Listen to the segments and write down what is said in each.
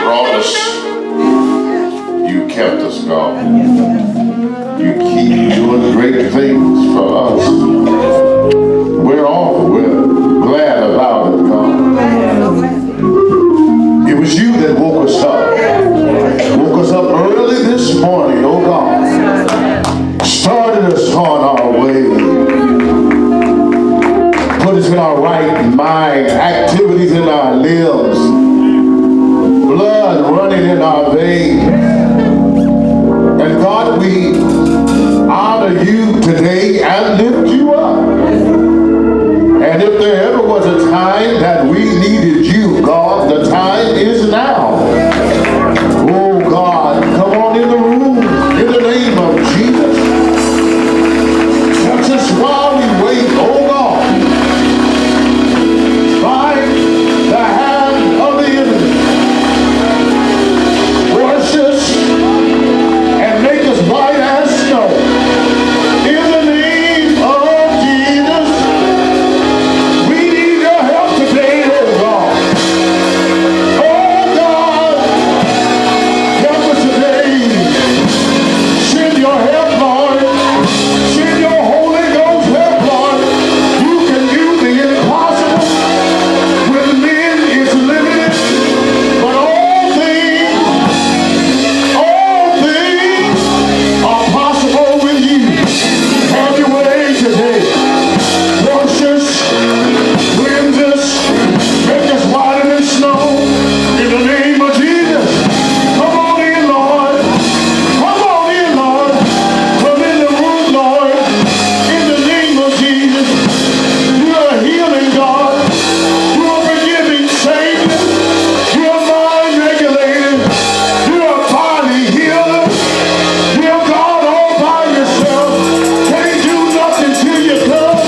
brought us. You kept us, God. You keep doing great things for us. We're glad about it, God. It was you that woke us up. Woke us up early this morning, oh God. Started us on our way. Put us in our right mind, activities in our limbs, blood running in our veins. And God, we honor you today and lift you up. And if there ever was a time that we needed you, God, the time is now. Oh God, come on in the room in the name of Jesus. Touch us while we wait, oh God. By the hand of the enemy. Wash us and make us white as snow. In the name of Jesus. We need your help today, oh God. Oh God, help us today. Send your help, Lord. Send your Holy Ghost help, Lord. You can do the impossible. With men it's limited, but all things are possible with you. Have your way today. Wash us, cleanse us, make us whiter than snow. In the name of Jesus. Come on in, Lord. Come on in, Lord. Come in the room, Lord. In the name of Jesus. You are a healing God. You are a forgiving Savior. You are a mind regulator. You are a body healer. You are God all by yourself. Can't do nothing till you come.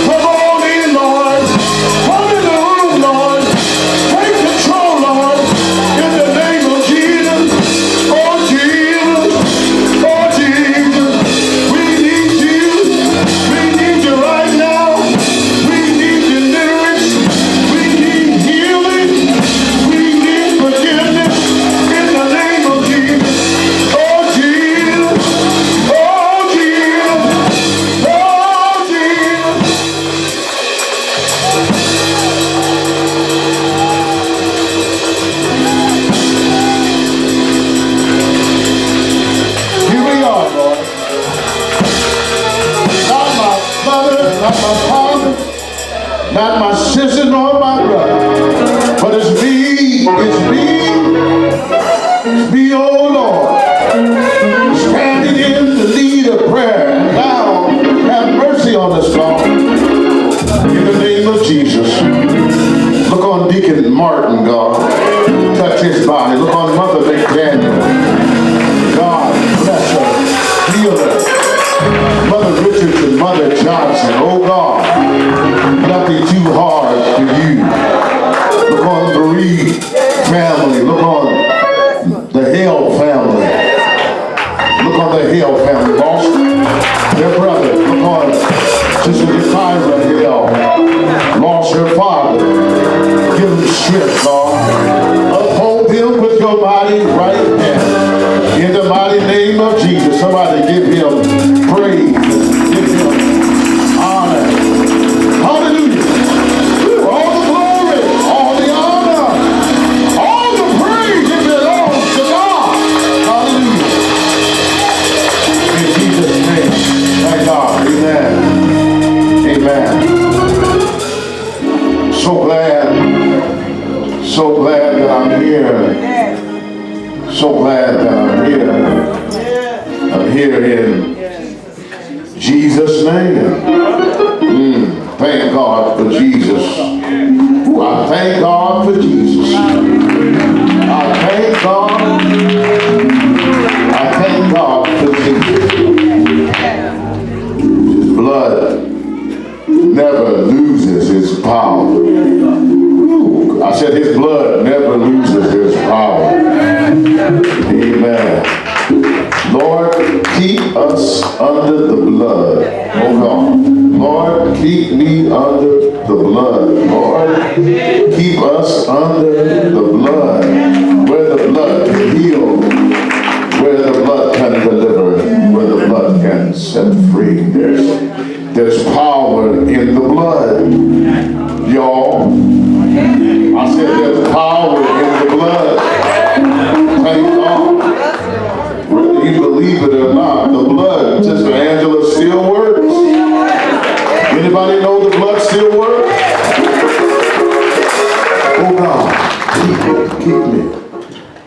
Come on in, Lord. Come in the room, Lord. Take control, Lord. In the name of Jesus. Oh, Jesus. Oh, Jesus. We need you. We need you right now. We need deliverance. We need healing. We need forgiveness. In the name of Jesus. Oh, Jesus. Oh, Jesus. Oh, Jesus. Here we are, Lord. Not my mother, not my father, not my sister, nor my brother. But it's me, oh Lord. Standing in the need of prayer. And now, have mercy on us, Lord. In the name of Jesus. Look on Deacon Martin, God. Touch his body. Look on Mother McDaniel. God, bless her. Heal her. Mother Richards and Mother Johnson. Oh God, nothing too hard for you. Look on the bereaved family. Look on the Hale family. Look on the Hale family. Lost their brother. Look on Sister Kyra Hale. Lost her father. Give him strength, Lord. Uphold him with your mighty right hand. In the mighty name of Jesus. Somebody give him praise. Give him honor. Hallelujah. All the glory, all the honor, all the praise, it belongs to God. Hallelujah. In Jesus' name. Thank God. Amen. Amen. So glad that I'm here. So glad that I'm here. I'm here in Jesus' name. Thank God for Jesus. Ooh, I thank God for Jesus. I thank God. I thank God for Jesus. His blood never loses its power. Ooh, I said his blood never loses its power. Amen. Lord, keep us under the blood. Oh God. Lord, keep me under the blood. Lord, keep us under the blood. Where the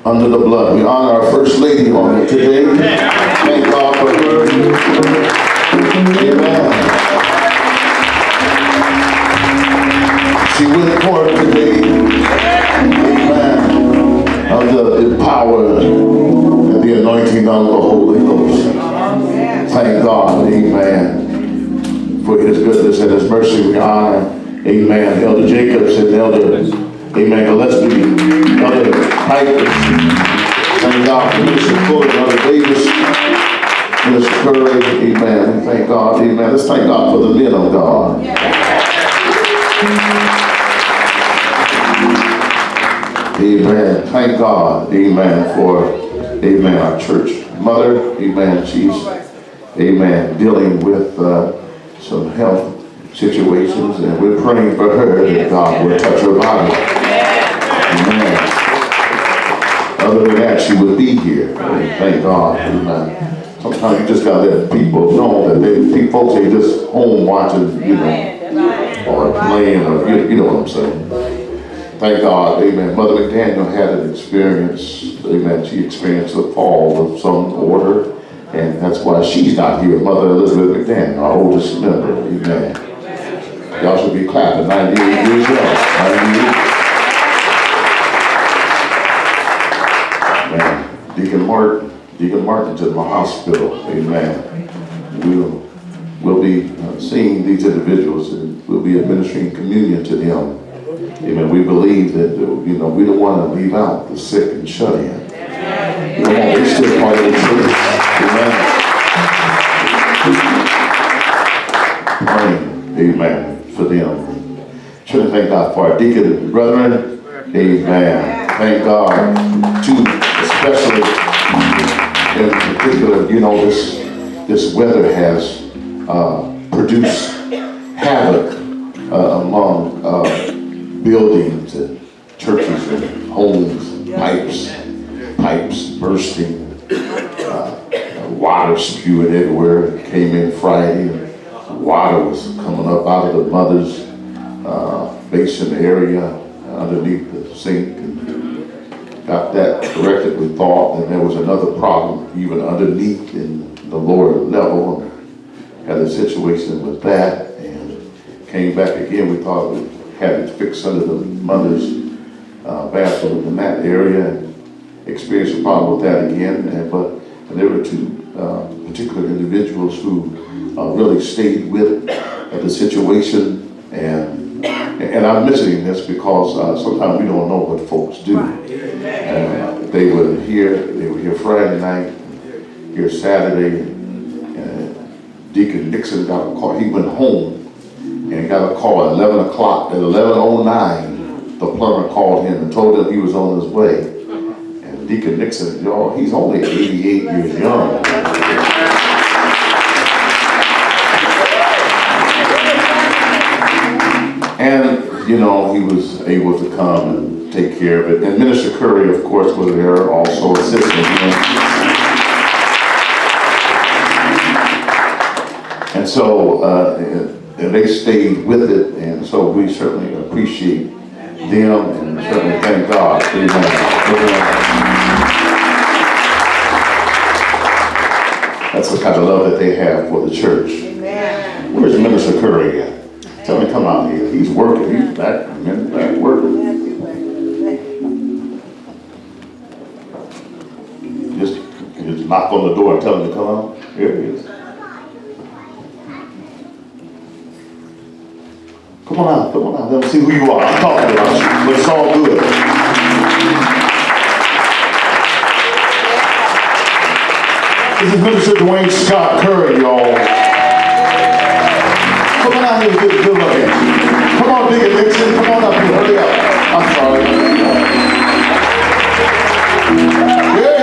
under the blood. We honor our First Lady on it today. Thank God for her. Amen. She went forth today. Amen. Under the power and the anointing of the Holy Ghost. Thank God. Amen. For his goodness and his mercy, we honor, amen, Elder Jacobs and Elder, amen, Gillespie, Elder Pipers. Thank God for Mr. Fuller, Elder Davis, Mr. Curry, amen. Thank God, amen. Let's thank God for the men of God. Amen. Thank God, amen, for, amen, our church mother, amen, she's, amen, dealing with some health situations, and we're praying for her that God will touch her body. Amen. Other than that, she would be here. Thank God. Amen. Sometimes you just gotta let people know that folks ain't just home watching, you know, or playing, or you know what I'm saying. Thank God. Amen. Mother McDaniel had an experience. Amen. She experienced a fall of some order. And that's why she's not here. Mother Elizabeth McDaniel, our oldest member. Amen. Y'all should be clapping. 98 years young. 98. Amen. Deacon Martin's in the hospital. Amen. We'll be seeing these individuals, and we'll be administering communion to them. Amen. We believe that, you know, we don't want to leave out the sick and shut in. You know, we're still part of the church. Amen. Praying, amen, for them. Should thank God for our deacon brethren. Amen. Thank God, too, especially in particular, you know, this weather has produced havoc among buildings and churches and homes, pipes bursting, water spewing everywhere. It came in Friday, and water was coming up out of the mother's basin area underneath the sink, and got that corrected. We thought, and there was another problem even underneath in the lower level. Had a situation with that, and came back again. We thought we had it fixed under the mother's bathroom in that area, and experienced a problem with that again. But there were two particular individuals who really stayed with the situation, and I'm mentioning this because sometimes we don't know what folks do. They were here Friday night, here Saturday, and Deacon Nixon got a call. He went home and got a call at 11 o'clock. At 11:09, the plumber called him and told him he was on his way. And Deacon Nixon, y'all, he's only 88 years young. And, you know, he was able to come and take care of it. And Minister Curry, of course, was there also assisting him. And so, and they stayed with it, and so we certainly appreciate them and certainly thank God. Amen. That's the kind of love that they have for the church. Amen. Where's Minister Curry at? Tell him to come out here. He's working. He's back working. Just knock on the door and tell him to come out. Here he is. Come on out. Let me see who you are. I'm talking about you, but it's all good. This is Minister Dwayne Scott Curry, y'all. Come on out here and get a good look at you. Come on, Deacon Nixon. Come on up here. Hurry up. I'm sorry. There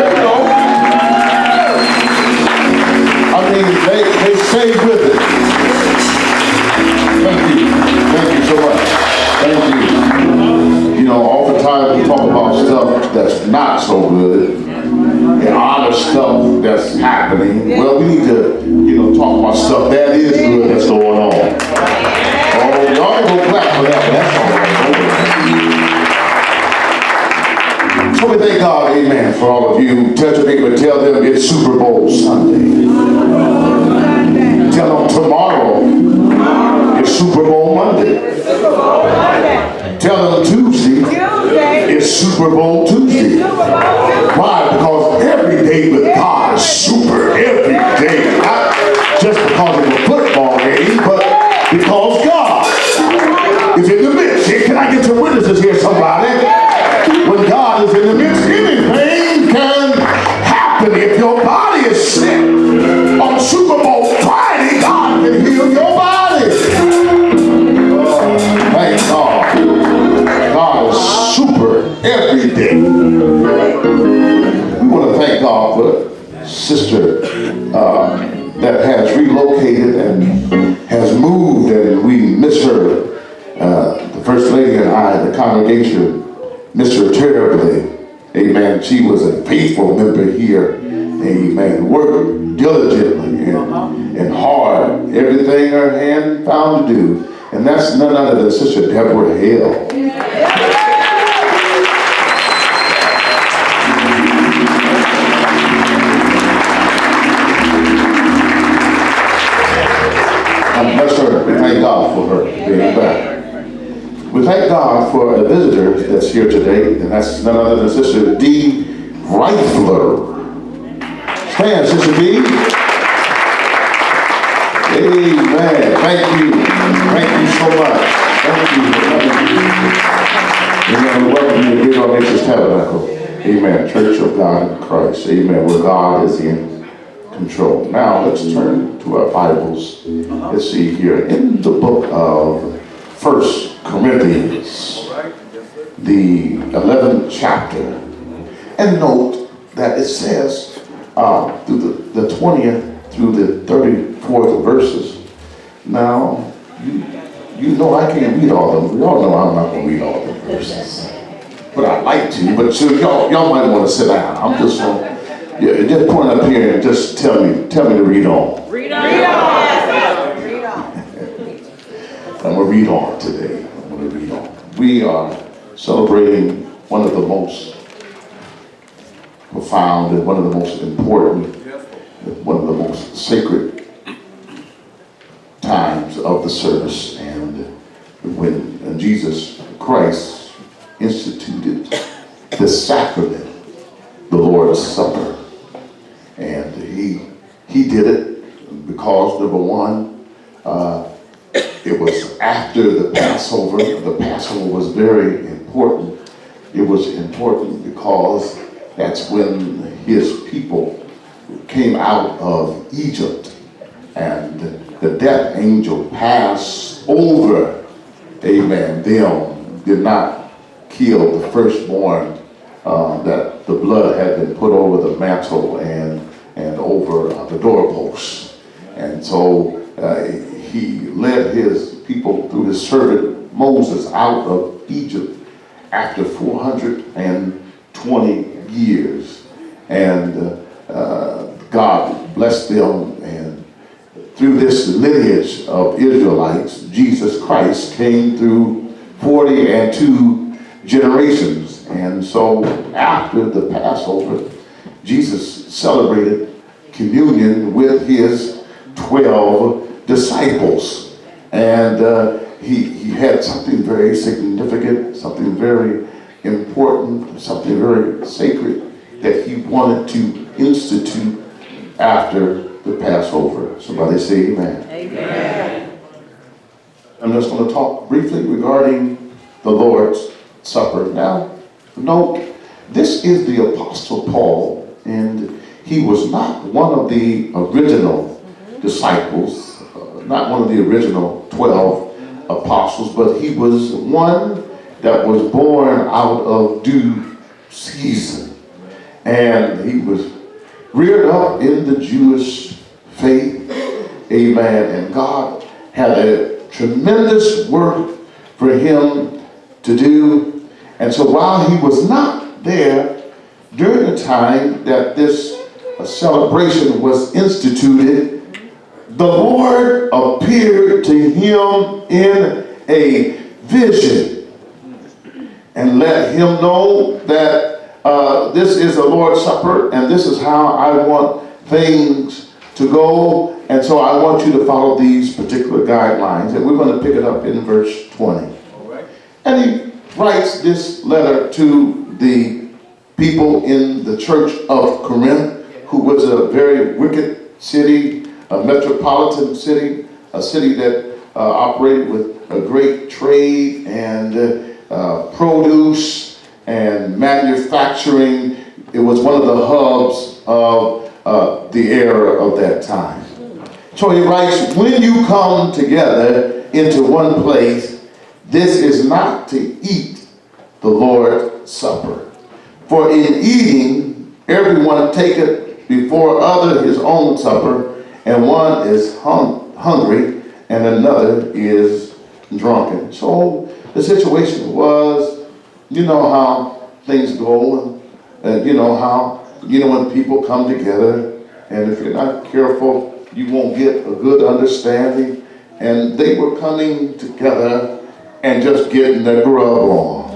you go. I mean, they stayed with it. Thank you so much. Thank you. You know, oftentimes we talk about stuff that's not so good and honor stuff that's happening. Well, we need to, you know, talk about stuff that is good that's going on. Oh, y'all ain't gonna clap for that, but that's all right. So So we thank God, amen, for all of you. Touch your neighbor, tell them it's Super Bowl Sunday. Tell them tomorrow is Super Bowl Monday. Tell them Tuesday is Super Bowl Tuesday. Why? Because every day with God is super. Every day. Not just because of a football game, but because God is in the midst. Can I get some witnesses here, somebody? When God is in the midst, anything can happen. If your body is sick on Super Bowl Friday, God can heal your body. Oh, thank God. God is super every day. We want to thank God for Sister that has relocated and has moved, and we miss her. The First Lady and I, the congregation, miss her terribly. Amen. She was a faithful member here. Amen. Worked diligently and hard. Everything her hand found to do. And that's none other than Sister Deborah Hill. And bless her. We thank God for her being back. We thank God for a visitor that's here today, and that's none other than Sister Dee Reifler. Stand, Sister Dee. Amen. Thank you. Thank you so much. Thank you for coming. Amen. We welcome you to Big on Nature's Tabernacle. Amen. Church of God in Christ. Amen. Where God is in control. Now let's turn to our Bibles. Let's see here in the book of 1 Corinthians, the 11th chapter, and note that it says through the 20th through the 34th verses. Now, you know I can't read all of them. We all know I'm not going to read all the verses, but I'd like to. But so y'all might want to sit down. I'm just going to just point up here and just tell me to read on. Read on. Read on. I'm going to read on today. We are celebrating one of the most profound and one of the most important, one of the most sacred times of the service. And when Jesus Christ instituted the sacrament, the Lord's Supper, and he did it because, number one, it was after the Passover. The Passover was very important. It was important because that's when his people came out of Egypt, and the death angel passed over, amen, them, did not kill the firstborn, that the blood had been put over the mantle and over the doorposts. And so he led his people through his servant Moses out of Egypt after 420 years. And God blessed them, and through this lineage of Israelites, Jesus Christ came through 42 generations. And so after the Passover, Jesus celebrated communion with his 12 disciples, and he had something very significant, something very important, something very sacred that he wanted to institute after the Passover. Somebody say amen. Amen. I'm just going to talk briefly regarding the Lord's Supper. Now, note, this is the Apostle Paul, and he was not one of the original disciples, not one of the original 12 apostles, but he was one that was born out of due season. And he was reared up in the Jewish faith, amen, and God had a tremendous work for him to do. And so while he was not there during the time that this celebration was instituted, the Lord appeared to him in a vision and let him know that this is the Lord's Supper, and this is how I want things to go. And so I want you to follow these particular guidelines. And we're going to pick it up in verse 20. All right. And he writes this letter to the people in the church of Corinth, who was a very wicked city, a metropolitan city, a city that operated with a great trade and produce and manufacturing. It was one of the hubs of the era of that time. So he writes, when you come together into one place, this is not to eat the Lord's Supper. For in eating, everyone taketh before other his own supper, and one is hungry, and another is drunken. So the situation was, you know how things go, and you know how, when people come together, and if you're not careful, you won't get a good understanding. And they were coming together and just getting their grub on.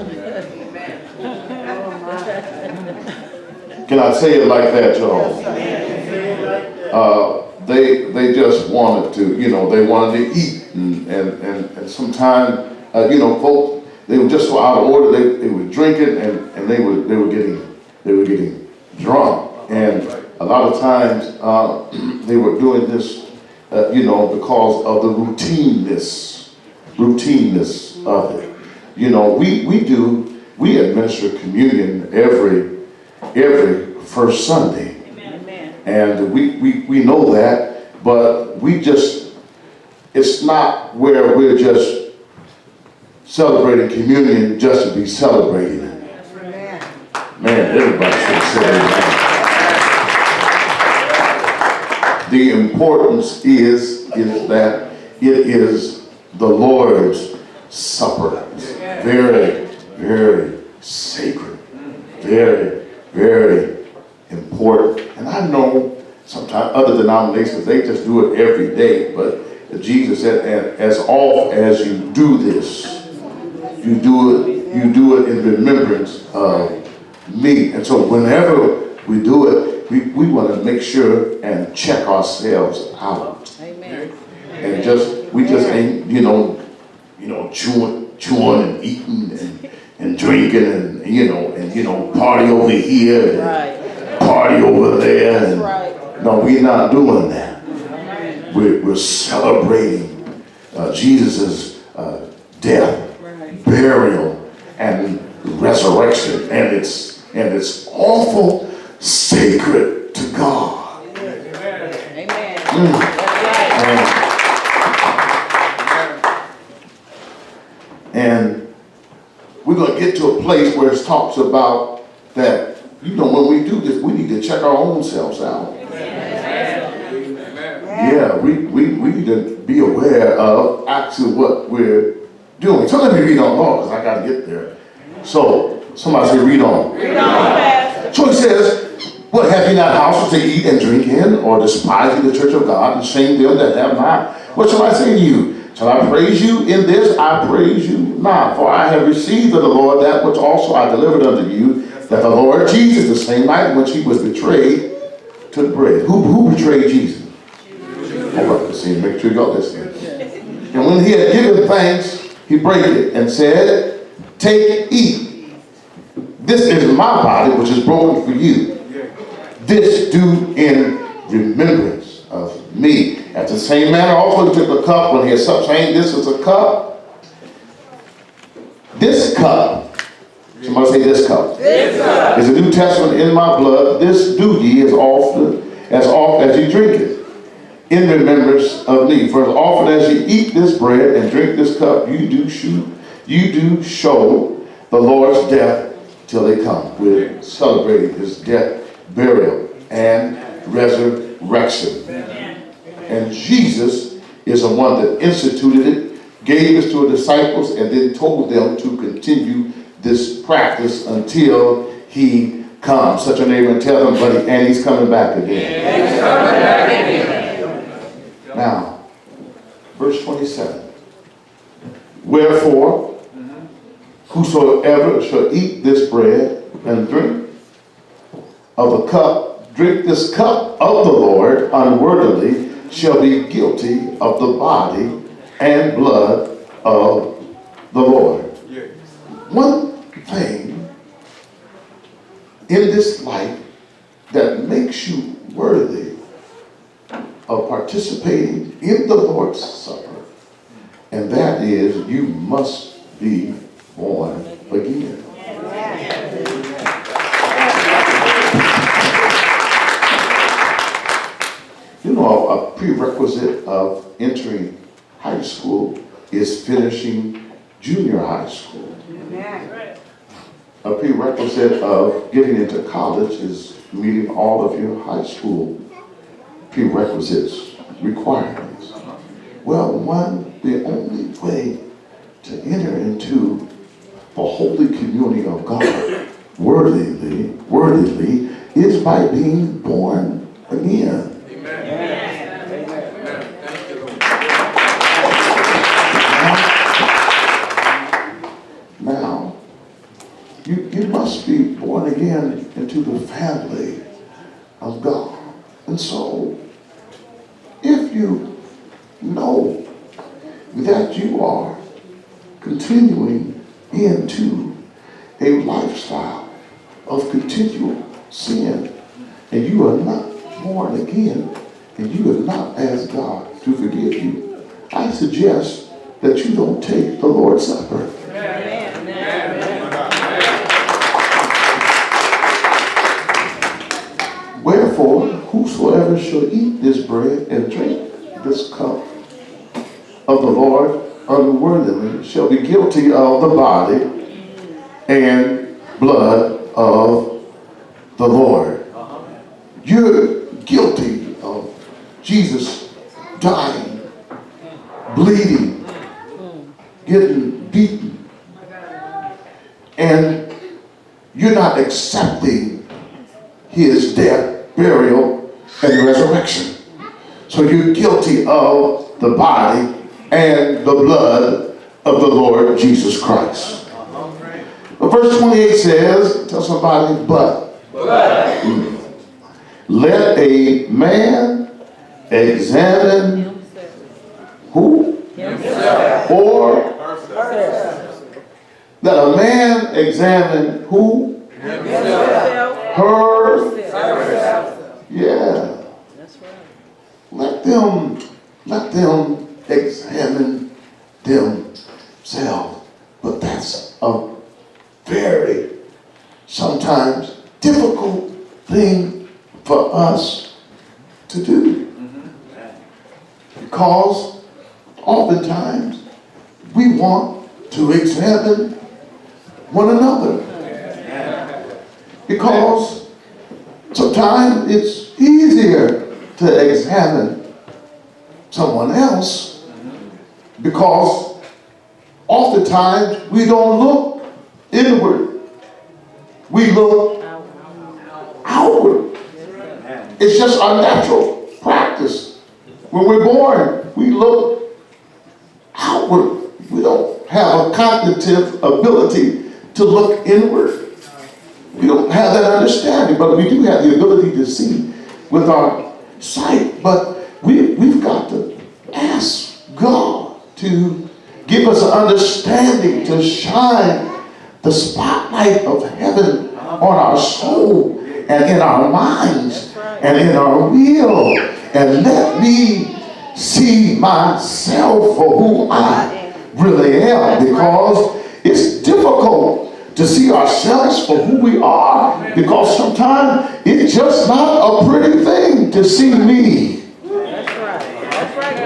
Can I say it like that, y'all? They just wanted to, they wanted to eat, and sometimes, folks, they were just so out of order. They were drinking and they were getting drunk, and a lot of times they were doing this, because of the routineness of it. We administer communion every first Sunday. Amen. And we know that, but it's not where we're just celebrating communion just to be celebrating it. Man, everybody should say amen. The importance is that it is the Lord's Supper. It's very, very sacred. Very, very important. And I know sometimes other denominations, they just do it every day, but Jesus said, as often as you do this, you do it in remembrance of me. And so whenever we do it, we want to make sure and check ourselves out. Amen. And we just ain't, chewing and eating and drinking and party over here and party over there. And, right. No, we're not doing that. We're celebrating Jesus' death, burial, and resurrection, and it's awful sacred to God. Amen. And we're going to get to a place where it talks about that, when we do this, we need to check our own selves out. Yeah, we need to be aware of actually what we're doing. So let me read on, because I got to get there. So, somebody say, read on. Read on. So he says, what, have ye not houses to eat and drink in, or despise ye the church of God, and shame them that have not? What shall I say to you? Shall I praise you in this? I praise you not. For I have received of the Lord that which also I delivered unto you, that the Lord Jesus, the same night in which he was betrayed, took bread. Who betrayed Jesus? All right, let's see, make sure y'all listen. And when he had given thanks, he brake it and said, take, eat. This is my body, which is broken for you. This do in remembrance of me. At the same manner also he took a cup when he had supped, saying, this is a cup. This cup, somebody say this cup. This cup is the New Testament in my blood. This do ye as often as ye drink it, in remembrance of me. For as often as ye eat this bread and drink this cup, you do show the Lord's death till they come. We're celebrating his death, burial, and resurrection. And Jesus is the one that instituted it, gave it to his disciples, and then told them to continue this practice until he comes. Such a neighbor and tell them, buddy, and he's coming back again. He's coming back again. Now, verse 27. Wherefore, whosoever shall eat this bread and drink of the cup, drink this cup of the Lord unworthily, shall be guilty of the body and blood of the Lord. One thing in this life that makes you worthy of participating in the Lord's Supper, and that is you must be born again. You know, a prerequisite of entering high school is finishing junior high school. A prerequisite of getting into college is meeting all of your high school prerequisites, requirements. Well, the only way to enter into the holy community of God worthily is by being born again. Now, you must be born again into the family of God. And so, if you know that you are continuing into a lifestyle of continual sin, and you are not born again, and you have not asked God to forgive you, I suggest that you don't take the Lord's Supper. Wherefore, whosoever shall eat this bread and drink this cup of the Lord unworthily shall be guilty of the body and blood of the Lord. You're guilty of Jesus dying, bleeding, getting beaten, and you're not accepting his death, burial, and resurrection. So you're guilty of the body and the blood of the Lord Jesus Christ. But verse 28 says, tell somebody, but. Let a man examine who? Himself. Or let a man examine who? Himself. Herself. Yeah. That's right. Let them examine themselves. But that's a very sometimes difficult thing for us to do. Because oftentimes we want to examine one another. Because sometimes it's easier to examine someone else, because oftentimes we don't look inward. We look outward. It's just our natural practice. When we're born, we look outward. We don't have a cognitive ability to look inward. We don't have that understanding, but we do have the ability to see with our sight. But we've got to ask God to give us an understanding, to shine the spotlight of heaven on our soul and in our minds and in our will. And let me see myself for who I really am, because it's difficult to see ourselves for who we are, because sometimes it's just not a pretty thing to see me. That's right. That's right,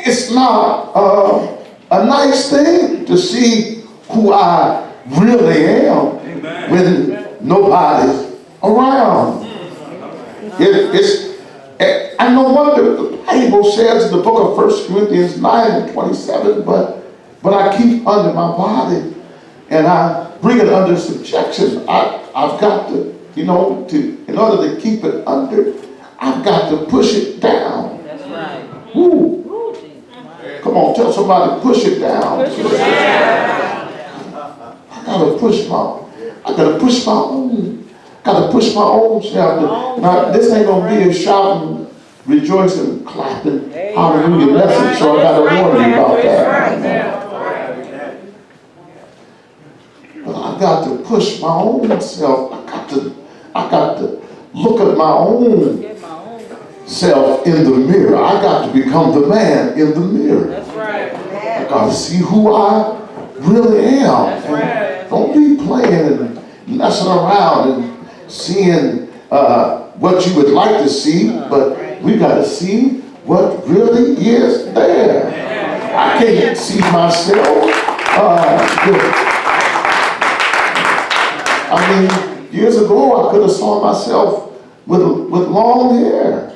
It's not a nice thing to see who I really am when nobody's around. I know what the Bible says in the book of 1 Corinthians 9:27, but I keep under my body and I bring it under subjection. I've got to, in order to keep it under, I've got to push it down. That's right. Woo. Come on, tell somebody, push it down. Push it down. I got gotta push my own self. Now, this ain't gonna be a shouting, rejoicing, clapping, hallelujah message, so I gotta warn you about that. But I got to push my own self. I got to look at my own self in the mirror. I got to become the man in the mirror. That's right. I got to see who I really am. That's right. Don't be playing and messing around and seeing what you would like to see, but we got to see what really is there. I can't see myself. I mean, years ago I could have saw myself with long hair.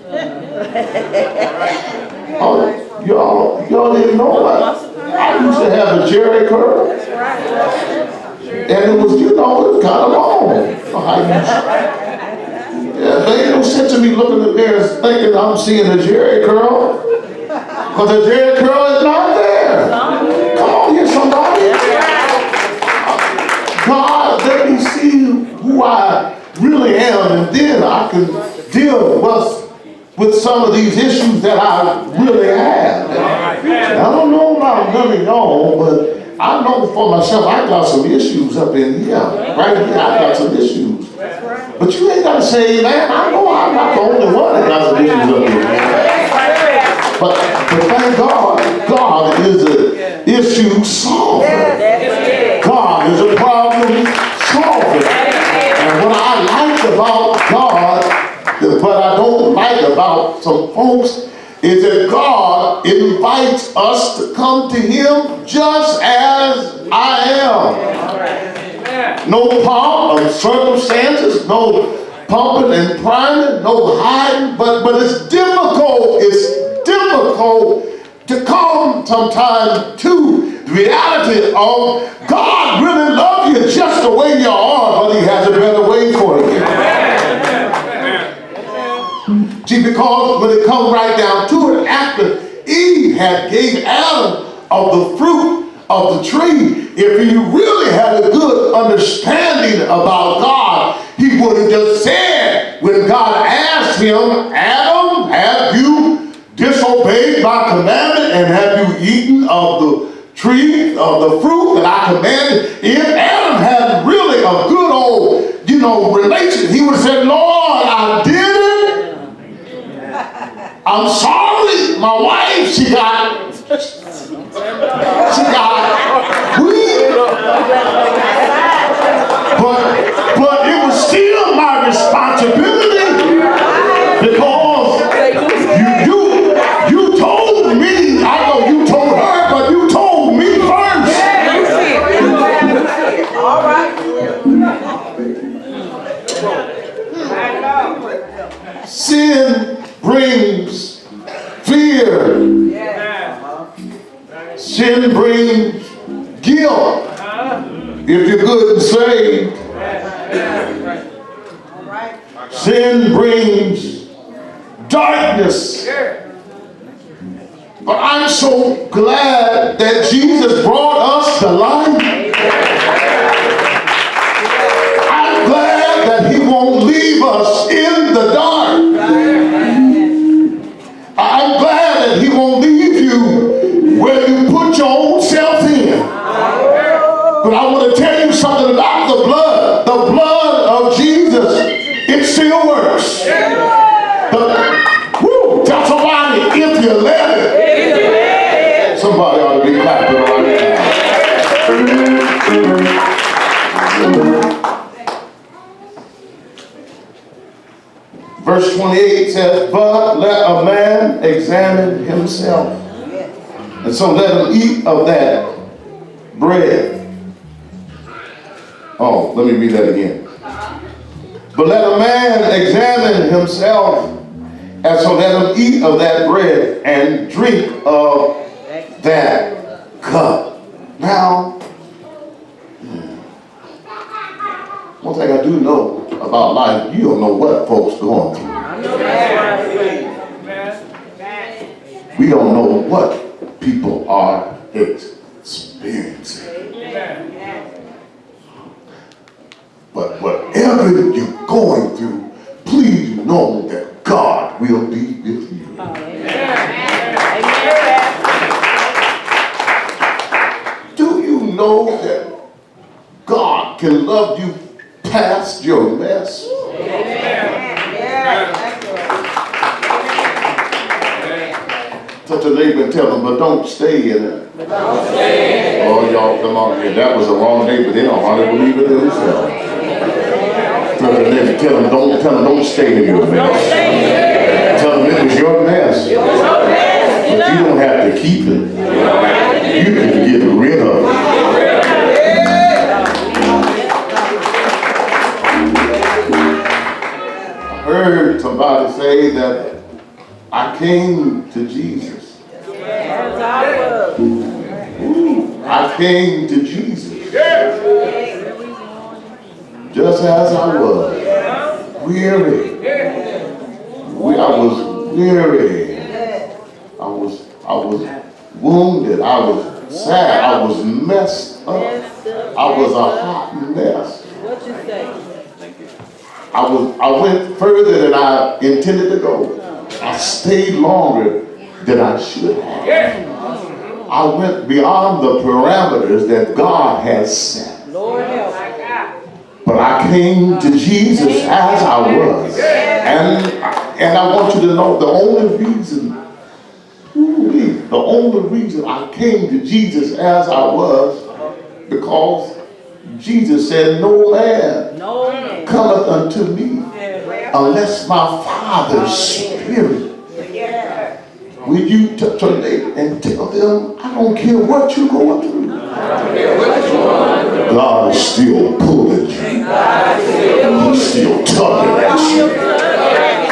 Oh, y'all didn't know that. I used to have a Jerry curl. And it was, it was kind of long. Yeah, there ain't no sense in me looking at there thinking I'm seeing a Jerry curl. Because the Jerry curl is not there. Come on here, somebody. God, let me see who I really am, and then I can deal with some of these issues that I really have. And I don't know about none of y'all, but I know for myself I got some issues up in here. Right here, I got some issues. But you ain't got to say, man, I know I'm not the only one that got some issues up here. But thank God, God is an issue solver. God is a problem solver. And what I like about God, what I don't like about some folks, is that God invites us to come to Him just as I am. No pomp of circumstances, no pumping and priming, no hiding, but it's difficult to come sometime to the reality of God really loves you just the way you are, but He has a better way for you. See, because when it comes right down to it, after Eve had gave Adam of the fruit of the tree, if he really had a good understanding about God, he would have just said, when God asked him, Adam, have you disobeyed my commandment and have you eaten of the tree of the fruit that I commanded? If Adam had really a good old, relation, he would have said, Lord, I did it. I'm sorry, my wife, she got weak. But it was still my responsibility because you told me, I know you told her, but you told me first. All right. Sin brings fear. Sin brings guilt. If you're good and saved. Sin brings darkness. But I'm so glad that Jesus brought us to light. I'm glad that He won't leave us in the dark. I'm glad that He won't leave you where you put your own self in. But I want to tell you something about the blood. The blood of Jesus, it still works. Tell somebody, if you let it. Somebody ought to be clapping right now. Verse 28 says, but let a man examine himself. And so let him eat of that bread. Oh, let me read that again. But let a man examine himself, and so let him eat of that bread and drink of that cup. Now, one thing I do know about life, you don't know what folks going through. We don't know what people are experiencing. But whatever you're going through, please know that God will be with you. Do you know that God can love you past your mess? Touch a neighbor and tell them, but don't stay in it. Oh, y'all, come on here. That was the wrong neighbor. They don't hardly believe it themselves. Touch a neighbor, tell them, don't stay in your mess. Tell them it was your mess. But you don't have to keep it. You can get rid of it. I heard somebody say that I came to Jesus. I came to Jesus just as I was, weary. I was weary. I was wounded. I was sad. I was messed up. I was a hot mess. What you say? I went further than I intended to go. I stayed longer than I should have. I went beyond the parameters that God has set. Lord help. But I came to Jesus as I was. And I want you to know the only reason I came to Jesus as I was, because Jesus said, no man cometh unto me unless my Father's Spirit. Will you touch your neighbor and tell them, I don't care what you're going through. God is still pulling you. He's still tugging at you.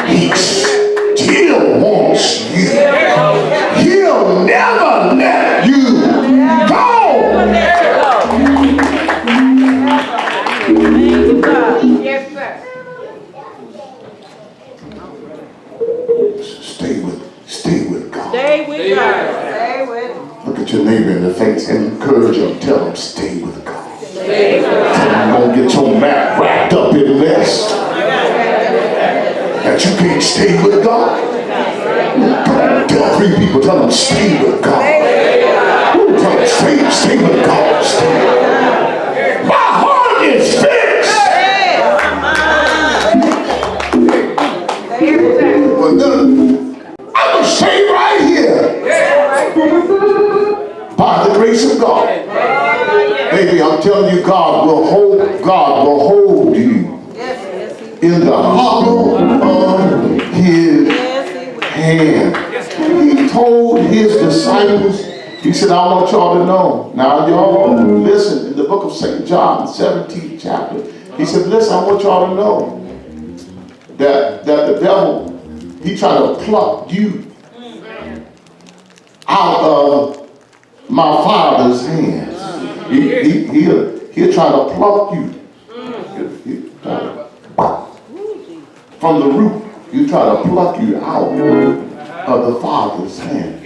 He still wants you. He'll never let you go. Yes, sir. Stay with God. Stay with God. Stay with Him. Look at your neighbor in the face and encourage him. Tell him, stay with God. Tell him, you don't get your map wrapped up in mess. That you can't stay with God. Tell 3 people, tell them, stay with God. Tell them, stay with God. My heart is fixed. But then, I'm going to stay right here. By the grace of God. Baby, I'm telling you, God will hold you in the hollow of his hand. He told his disciples, he said, I want y'all to know. Now y'all listen, in the book of St. John, 17th chapter, he said, listen, I want y'all to know that the devil, he tried to pluck you out of my Father's hands. He'll try to pluck you. From the root, he'll try to pluck you out of the Father's hand.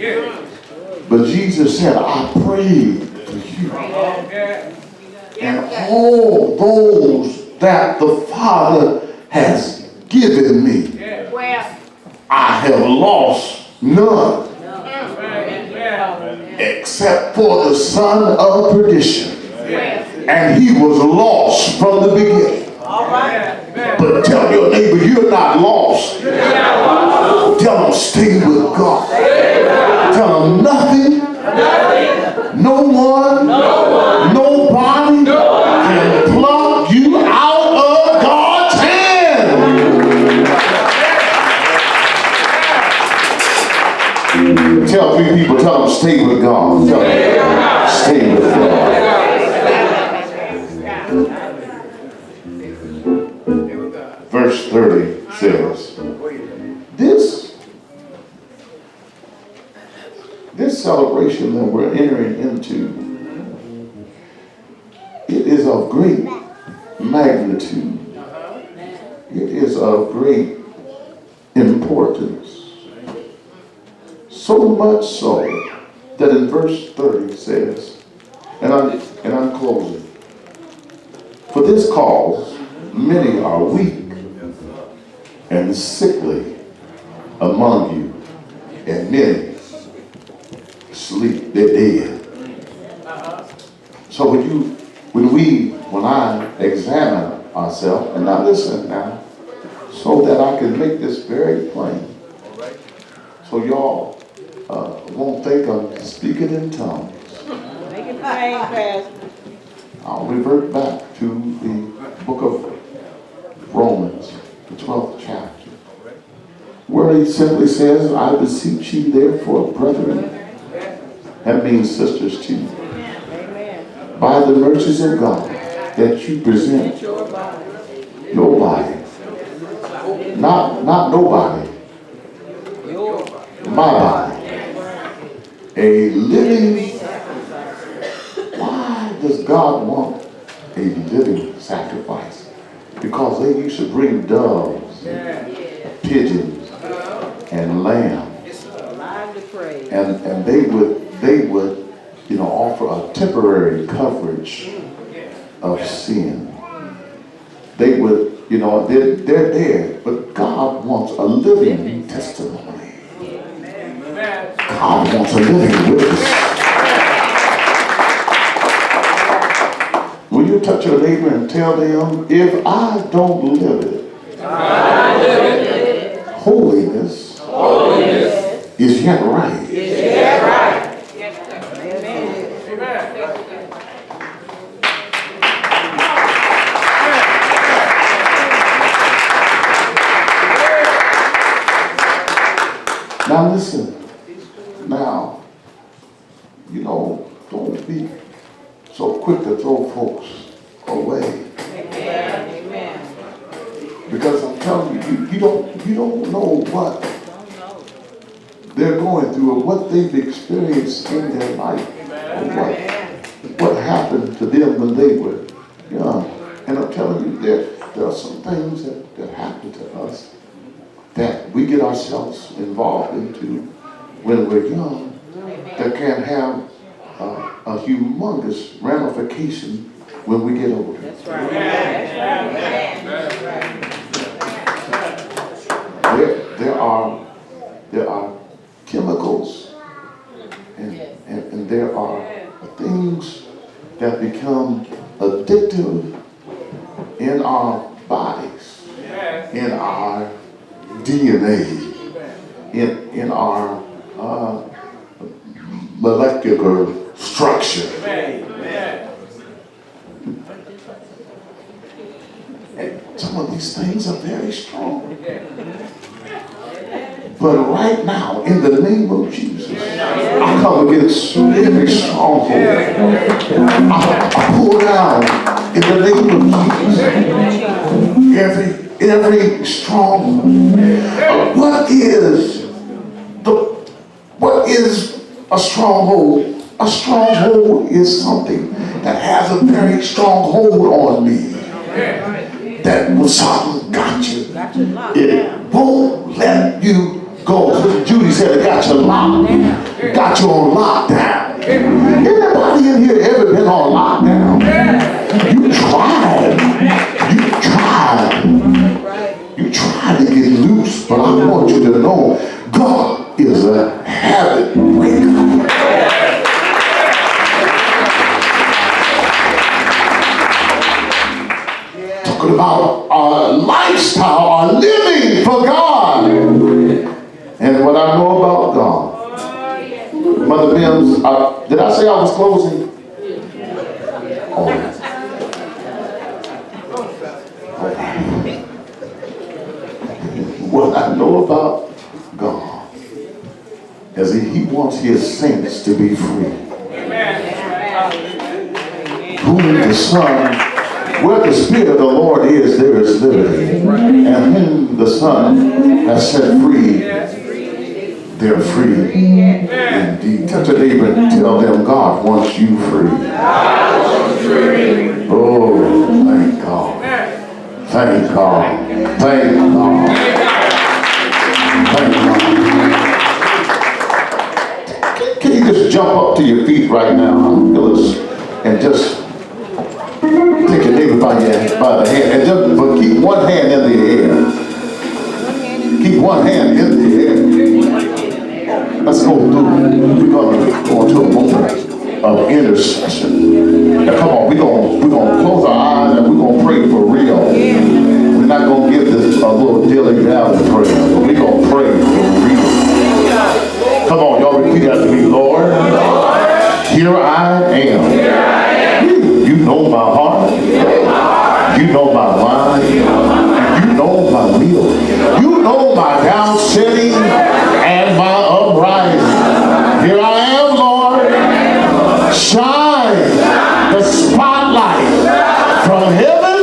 But Jesus said, I prayed for you. And all those that the Father has given me, I have lost none. Except for the son of perdition. And he was lost from the beginning. But tell your neighbor, you're not lost. Tell them, stay with God. Tell them nothing, no one, nobody can pluck you out of God's hand. Tell 3 people, tell them, stay with God. Tell them, stay with God. Verse 30 says, this celebration that we're entering into, it is of great magnitude. It is of great importance. So much so that in verse 30 says, and I'm closing. For this cause many are weak and sickly among you, and many sleep, they're dead. So when I examine ourselves, and now listen now, so that I can make this very plain, so y'all won't think I'm speaking in tongues. Make it plain, Pastor. I'll revert back to the book of Romans, the 12th chapter, where he simply says, I beseech you therefore, brethren, that means sisters too, Amen. by the mercies of God, that you present Your body. your body, not nobody, Your my body, a living. Why does God want a living sacrifice? Because they used to bring doves, pigeons, and lambs, alive to praise. and they would offer a temporary coverage of sin. They would, they're dead, but God wants a living testimony. God wants a living witness. Will you touch your neighbor and tell them, if I don't live it, holiness is yet right. Now listen, now, don't be so quick to throw folks away. Amen. Because I'm telling you, you don't know what they're going through or what they've experienced in their life or what happened to them when they were young. And I'm telling you, there are some things that happen to us that we get ourselves involved into when we're young that can have a humongous ramification when we get older. That's right. There are chemicals and there are things that become addictive in our bodies, in our DNA, in our molecular structure. And some of these things are very strong. But right now, in the name of Jesus, I come against every stronghold. I pull down in the name of Jesus every stronghold. What is a stronghold? A stronghold is something that has a very strong hold on me. That when something got you, it won't let you go. Sister Judy said it got you locked, got you on lockdown. Anybody in here ever been on lockdown? You tried to get loose, but I want you to know God is a habit breaker. Talking about our lifestyle, our living for God. And what I know about God. Mother Mims, did I say I was closing? Oh. What I know about God is He wants His saints to be free. Whom the Son, where the Spirit of the Lord is, there is liberty. And whom the Son has set free, they're free indeed. Touch a neighbor and tell them God wants you free. Oh, thank God. Thank God. Thank God. Thank God. Can you just jump up to your feet right now, Phyllis, and just take a neighbor by the hand. And just, but keep one hand in the air. Keep one hand in the air. Let's go through. We're going to go into a moment of intercession. Now come on, we're gonna close our eyes and we're gonna pray for real. We're not gonna give this a little dilly-dally prayer, but we're gonna pray for real. Come on, y'all repeat after me. Lord, here I am. You know my heart. You know my mind. You know my will. You know my down sitting and my uprising. Here I am, Lord. Shine the spotlight from heaven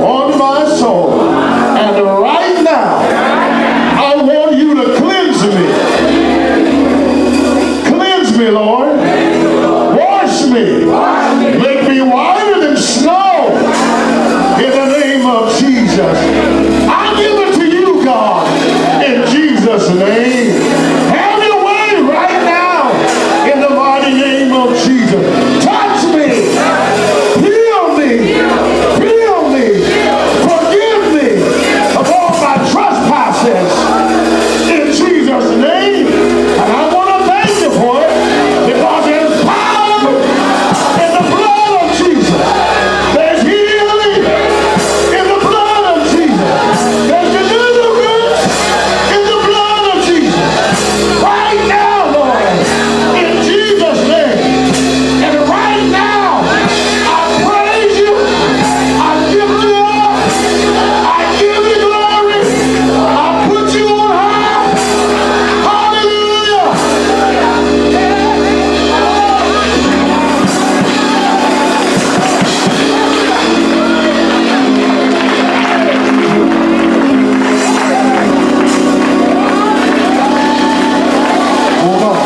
on my soul. And right now, I want you to cleanse me. Cleanse me, Lord. Wash me. Make me whiter than snow. In the name of Jesus. I give it to you, God. In Jesus' name. Have your way right now. In the mighty name of Jesus. Touch me. Heal me. Heal me. Forgive me of all my trespasses. In Jesus' name. And I want to thank you for it. Because there's power in the blood of Jesus. There's healing in the blood of Jesus. There's deliverance in the blood of Jesus. Right now, Lord. In Jesus' name. And right now, I praise you. I lift you up. I give you glory. I put you on high. Hallelujah. Hold on.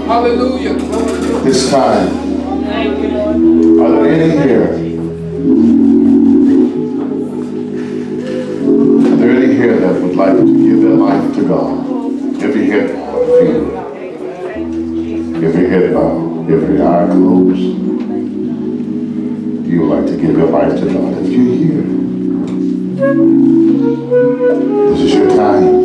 Hallelujah. This time, are there any here? Are there any here that would like to give their life to God? Every head bowed, every head bowed, every eye closed. You would like to give your life to God. If you're here, this is your time.